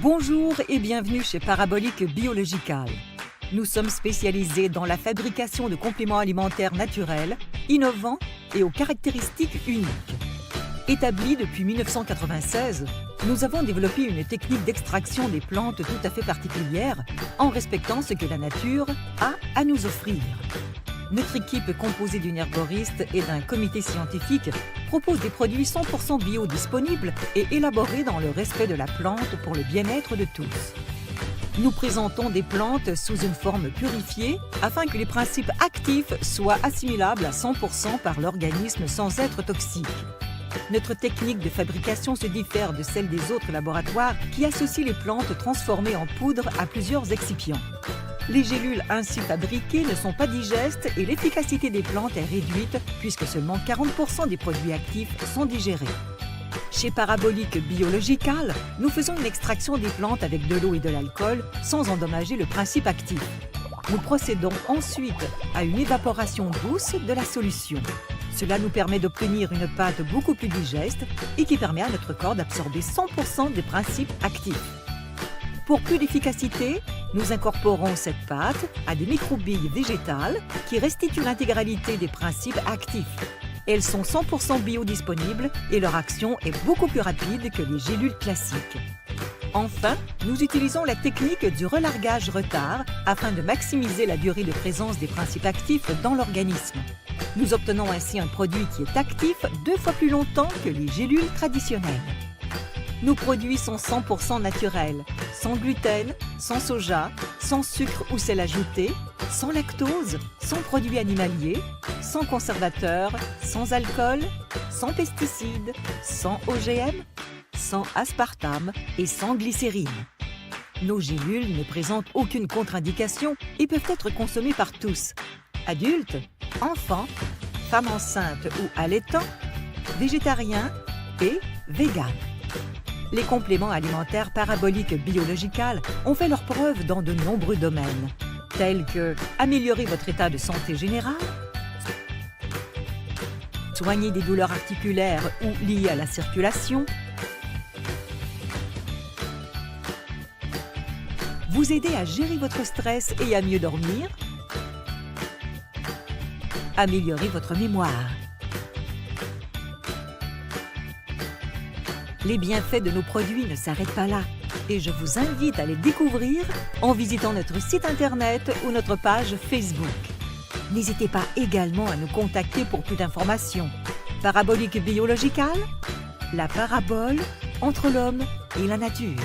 Bonjour et bienvenue chez Parabolique Biological. Nous sommes spécialisés dans la fabrication de compléments alimentaires naturels, innovants et aux caractéristiques uniques. Établis depuis 1996, nous avons développé une technique d'extraction des plantes tout à fait particulière en respectant ce que la nature a à nous offrir. Notre équipe composée d'une herboriste et d'un comité scientifique propose des produits 100% bio disponibles et élaborés dans le respect de la plante pour le bien-être de tous. Nous présentons des plantes sous une forme purifiée afin que les principes actifs soient assimilables à 100% par l'organisme sans être toxiques. Notre technique de fabrication se diffère de celle des autres laboratoires qui associent les plantes transformées en poudre à plusieurs excipients. Les gélules ainsi fabriquées ne sont pas digestes et l'efficacité des plantes est réduite puisque seulement 40% des produits actifs sont digérés. Chez Parabolique Biological, nous faisons une extraction des plantes avec de l'eau et de l'alcool sans endommager le principe actif. Nous procédons ensuite à une évaporation douce de la solution. Cela nous permet d'obtenir une pâte beaucoup plus digeste et qui permet à notre corps d'absorber 100% des principes actifs. Pour plus d'efficacité, nous incorporons cette pâte à des microbilles végétales qui restituent l'intégralité des principes actifs. Elles sont 100% biodisponibles et leur action est beaucoup plus rapide que les gélules classiques. Enfin, nous utilisons la technique du relargage-retard afin de maximiser la durée de présence des principes actifs dans l'organisme. Nous obtenons ainsi un produit qui est actif 2 fois plus longtemps que les gélules traditionnelles. Nos produits sont 100% naturels, sans gluten, sans soja, sans sucre ou sel ajouté, sans lactose, sans produits animaliers, sans conservateurs, sans alcool, sans pesticides, sans OGM, sans aspartame et sans glycérine. Nos gélules ne présentent aucune contre-indication et peuvent être consommées par tous, adultes, enfants, femmes enceintes ou allaitants, végétariens et véganes. Les compléments alimentaires Parabolique Biological ont fait leurs preuves dans de nombreux domaines, tels que améliorer votre état de santé général, soigner des douleurs articulaires ou liées à la circulation, vous aider à gérer votre stress et à mieux dormir, améliorer votre mémoire. Les bienfaits de nos produits ne s'arrêtent pas là et je vous invite à les découvrir en visitant notre site internet ou notre page Facebook. N'hésitez pas également à nous contacter pour plus d'informations. Parabolique Biological, la parabole entre l'homme et la nature.